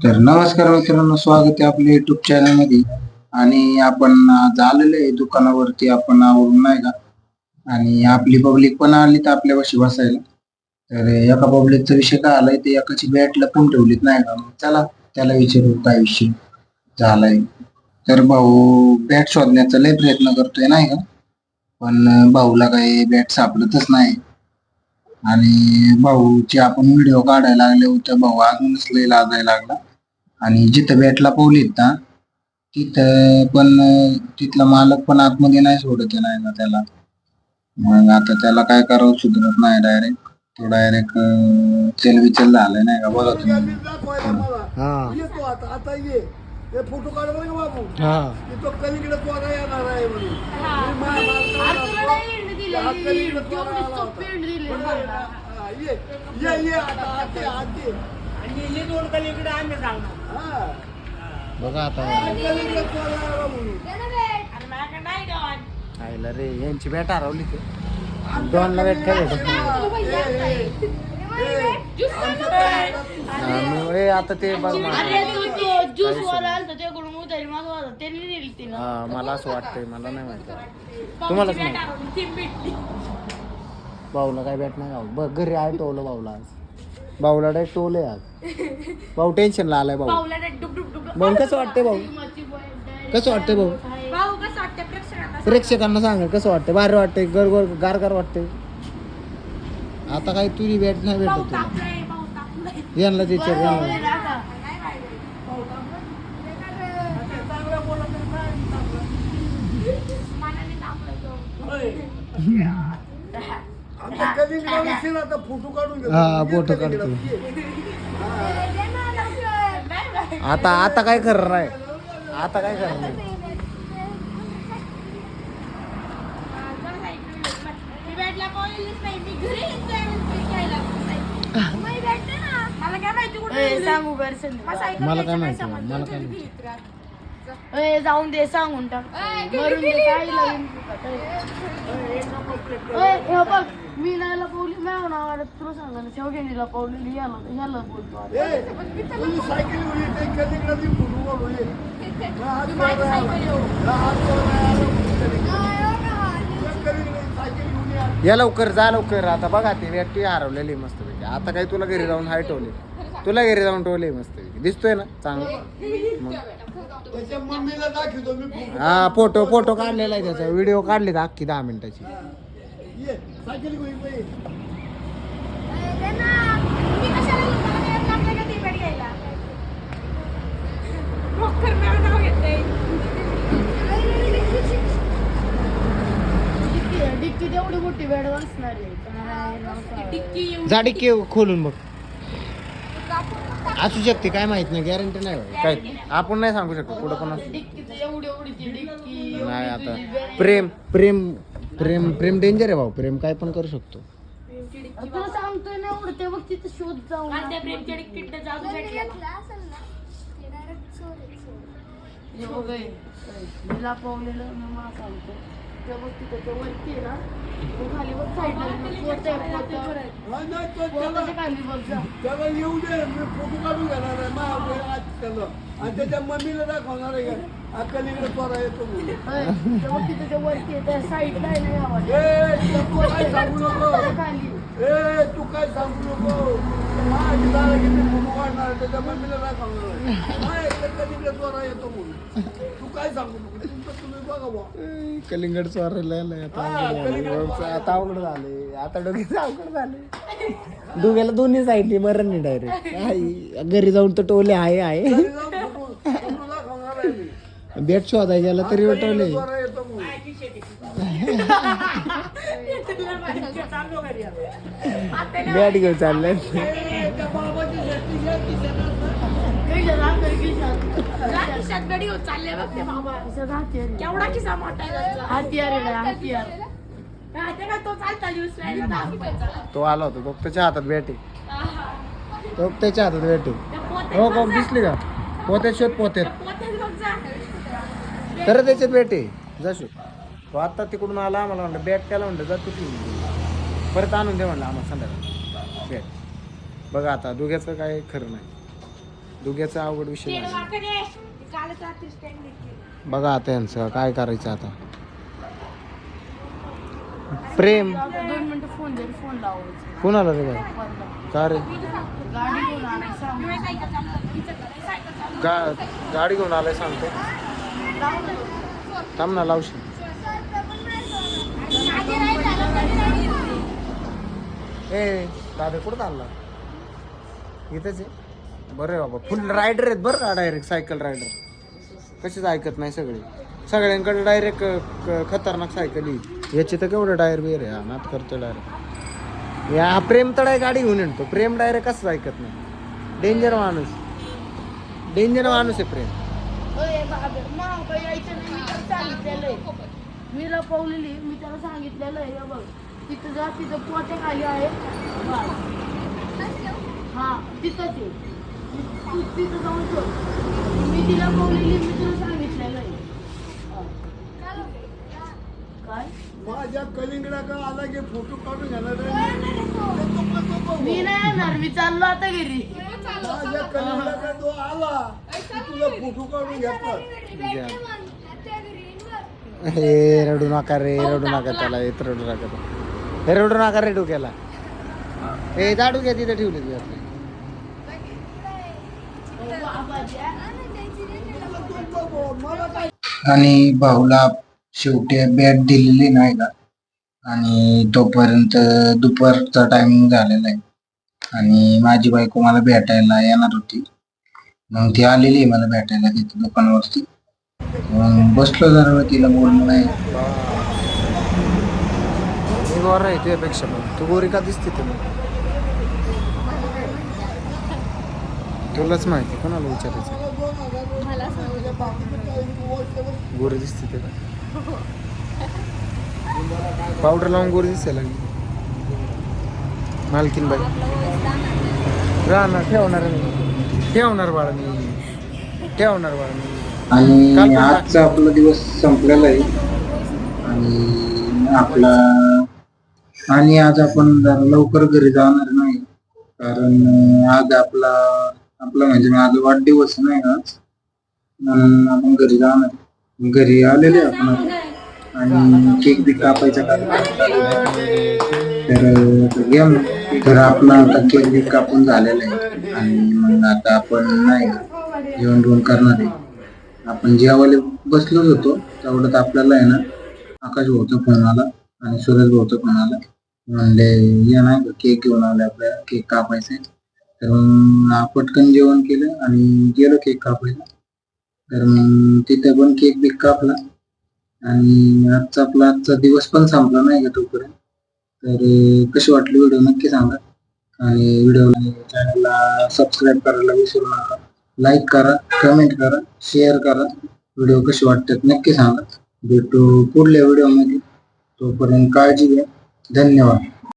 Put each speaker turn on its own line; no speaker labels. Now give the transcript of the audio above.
तर नमस्कार मित्रांनो, स्वागत आहे आपल्या युट्यूब चॅनल मध्ये. आणि आपण झालेलं आहे दुकानावरती, आपण आवरून नाही का. आणि आपली पब्लिक पण आली तर आपल्यापाशी बसायला. तर एका पब्लिकचा विषय काय आलाय, ते एकाची बॅट लपून ठेवलीत नाही का. चला त्याला विचारू काय विषय झालाय. तर भाऊ बॅट शोधण्याचा लय प्रयत्न करतोय नाही का, पण भाऊला काही बॅट सापडतच नाही. आणि भाऊचे आपण व्हिडिओ काढायला लागले होते, भाऊ अजूनच लय लाजायला लागला. आणि जिथं बॅटला पोवलीत ना, तिथं पण तिथला मालक पण आतमध्ये नाही सोडत नाही ना त्याला. मग आता त्याला काय करावं सुधरत नाही. डायरेक्ट तो डायरेक्ट चलविचल झालाय नाही का. बघा तुम्ही थोडं.
हा
येतो आता आता ये हे फोटो काढ बरं का बाबू
हा
की तो कलीकडे त्वरा येणार आहे म्हणून मी माझ्या कलीकडे त्वरा आला होता. हा, ये ये ये आता आते आते
आणि दोन कलीकडे आम्ही सांगणार
हा
बघा आता
कलीकडे त्वरा आला म्हणून
आणि माझ्याकडे नाही डॉन.
आईला रे यांची बॅट हरवली ते दोनला बॅट काय भेटत नाही. आता ते बघ
अरे तो ज्यूस वाला आलता त्याकडून उधारी मागवला त्यांनी दिली तिला.
हा मला असं वाटतंय, मला नाही माहिती. तुम्हालाच
बॅट
नाही.
हरवली, ती भेटली.
भाऊला काय बॅट नाही गाव बघ घरी आहे टोवलं भाऊला आज. भाऊला डायरेक्ट टोवलंय आज. भाऊ टेन्शनला आलाय भाऊ.
पावला डुक डुक डुक.
मग कसं वाटतंय भाऊ, कसं वाटतंय भाऊ?
भाऊ कसं वाटतं प्रेक्षकांना?
प्रेक्षकांना सांगा कसं वाटतंय. भारी वाटतंय, गरगर गारगार वाटतंय. आता काही तुझी बॅट नाही
भाऊ
भेटत तुला.
तापलाय, भाऊ तापलाय.
यांना विचार यांना.
नाही माहिती. भाऊ तापलाय.
चांगला बोला तर काय
मनाने तापलाय तो.
होय. आता कलीकडे विषय आता फोटो काढून घेतो.
हा,
ये
फोटो
कलीकडे,
काढतो.
ये.
नाही माहिती.
आता काय करणार आहे, आता काय करणार आहे?
मी बॅटला कॉलेजच नाही, मी घरी घ्यायला मला काय माहिती कुठे सांगू बरं.
मला काय माहिती, मला काय माहिती.
जाऊन दे, सांगून टाक. मरून दे, काय लागेल. हे बघ मी नाही लपवली, माझ्या नावाला तुला सांगा ना, शेवग्याने लपवलेली याला बोलतो आता.
ए, तुझी सायकल होई ते कलीकडे ती फोटो काढू ये. हा, हात
माझी
चोरायला.
सायकल येऊ.
हा, हात चोरायला. कलीकडे सायकल घेऊन या.
या लवकर जा लवकर. आता बघा ते बॅट तुझी हरवलेली मस्त पैकी. आता काय तुला घरी जाऊन हाय टोले, तुला घरी जाऊन टोले मस्त पैकी. दिसतोय ना चांगलं. मग
त्याच्या मम्मीला दाखवतो मी फोटो.
हा फोटो काढलेला आहे त्याचा, व्हिडिओ काढले अख्खी 10 मिनिटाची.
ये सायकल घेऊन ये.
मी कशाला लागले का ती बॅट घ्यायला? डॉक्टर माझं नाव घेते. डिक्की एवढी मोठी बॅट वाचणार आहे. डिक्की
जा डिक्की खोलून बघ. असू शकते, काय माहित नाही, गॅरंटी नाही बाबा. काय आपण नाही सांगू शकतो पुढं पण असू.
डिक्की एवढी एवढी ती डिक्की
नाही आता प्रेम प्रेम प्रेम प्रेम डेंजर आहे भाऊ. प्रेम काय पण करू शकतो.
तुला सांगतोय ना एवढं, ते बघ तिथं शोध जाऊन त्या प्रेमच्या डिक्कीत जाऊन भेटला. हे बघ हे, हिला पावलेलं मी मला सांगतो. ते बघ तिथं ते वरती आहे ना, तो खाली बघ साईडला
नाही, नाही,
पोताच्या खाली बघ जा.
त्याला येऊ दे, मी फोटो काढून घेणार आहे माझ्या आज त्याला. आणि त्याच्या मम्मीला दाखवणार आहे का अकलीकडे त्वरा येतो म्हणून.
होय, ते बघ तिथं ते वरती आहे, त्या साईडला आहे ना गावात.
तू काय सांगू नको.
खाली
तू काय सांगू नको. माझी दादा किती फोटो काढणार आहे, त्याच्या मम्मीला दाखवणार आहे. नाही, कलीकडे त्वरा येतो म्हणून. तू काय सांगू नको. तुमचं तुम्ही बघा बुवा.
कलिंगड चोरायला आलाय आता. अवघड झालंय. आता अवघड झाले, आता डोक्याचं अवघड झाले. डोक्याला दोन्ही साईडनी मरण नाही डायरेक्ट. घरी जाऊन तर टोले आहे
घरी जाऊन फोटो दाखवणार आहे मी.
बॅट शोधायला गेला तरी टोले.
त्वरा येतो म्हणून.
बॅट घेऊन चाललाय.
त्या बाबाची शेती घ्या, ती शेतात.
केवढा किस्सा मोठा आहे. हत्यार आहे, हत्यार. तो चालता दिवस
तो आला होता, तो त्याच्या हातात बॅट आहे. तो त्याच्या हातात बॅट आहे. हो का दिसली का? पोत्यात शोध, पोत्यात तर त्याच्यात बॅट आहे. जसू तो आता तिकडून आला, आम्हाला म्हणलं बॅट त्याला म्हणलं जा तुझी परत आणून दे म्हणलं आम्हाला संध्याकाळी बॅट. बघा आता दोघ्याचं काय खरं नाही. दुग्याचा अवघड विषय झाला. बघा आता यांचं काय करायचं आता. प्रेम
2 मिनिटं फोन दे, फोन लावायचं.
कोणाला रे काय का रे
गाडी घेऊन आणायचं सांग.
गाडी घेऊन आलाय सांगतो. थांब ना लावशी. ए दादा कुठं चालला? इथेच आहे. बरं आहे बाबा, फुल रायडर आहेत बरं का, डायरेक्ट सायकल रायडर. कशीच ऐकत नाही सगळे, सगळ्यांकडे डायरेक्ट खतरनाक सायकल आहे. याची तर केवढं टायर बिअर आहे, नात करतो डायरेक्ट. या प्रेम तडाय गाडी घेऊन येतो. प्रेम डायरेक्ट कसं ऐकत नाही. डेंजर माणूस, डेंजर माणूस आहे प्रेम.
ओय बाबा, नाव काय यायचं नाही, मी त्याला सांगितलेलंय. मी लपवलेली, मी त्याला सांगितलेलं आहे. हे बघ, तिथं जा, तिथं पोत्या खाली आहे. हा तिथंच आहे. तू तिथं जाऊन शोध. मी तिला लपवलेली, मी तुला सांगितलेलं आहे. काय
माझ्या कलिंगडाकडे आला की फोटो काढून घेणार आहे.
मी नाही येणार, मी चाललो आता घरी.
माझ्या कलिंगडाकडे तो आला की तुला फोटो काढून घेतला.
हे रडू नका रे, रडू नका त्याला, येत रडू नका तो. हे रडू नका रे डोक्याला. हे जाडू घ्या तिथे ठेवले तुझ्या.
आणि भाऊला शेवटी बॅट दिलेली नाही का, आणि तोपर्यंत दुपारचा टायमिंग झालेला आहे. आणि माझी बायको मला भेटायला येणार होती. मग ती आलेली मला भेटायला तिथे दुकानावरती. मग बसलो जरा, तिला बोललो नाही.
मी गोरा आहे तुझ्यापेक्षा, पण तू गोरी का दिसते तुला? तुलाच माहिती, कोणाला विचारायचं. गोरी दिसते ते का? पावडर लावून गोरी दिसायला लागली. मालकीन बाई राहणार, ठेवणार मी, ठेवणार बाळा मी, ठेवणार बाळा मी.
आणि आजचा आपला दिवस संपलेला आहे. आणि आज आपण जरा लवकर घरी जाणार नाही, कारण आज आपला म्हणजे माझा वाढदिवस नाही आज, म्हणून आपण घरी जाणार. घरी आलेले आपण आता, आणि केक बी कापायचा तर आपला आता केक बी कापून झालेला आहे. आणि मग आता आपण नाही जेवण बिवण करणार आहे. आपण जेवायला बसलोच होतो, तेवढ्यात आपल्याला आहे ना आकाश भाऊचा फोन आला आणि सुरेश भाऊचा फोन आला. म्हणले या नाही केक घेऊन आले, आपल्याला केक कापायचा. तर मग पटकन जेवण केलं आणि गेलो केक कापायला. तर मग तिथे पण केक बी कापला. आणि आजचा दिवस पण संपला नाही का तोपर्यंत. तर कशी वाटली व्हिडिओ नक्की सांगा. आणि व्हिडिओला चॅनलला सबस्क्राईब करायला विसरू नका. लाईक करा, कमेंट करा, शेअर करा. व्हिडिओ कसे वाटतात नक्की सांगा. भेटू पुढल्या व्हिडिओमध्ये. तोपर्यंत काळजी घ्या. धन्यवाद.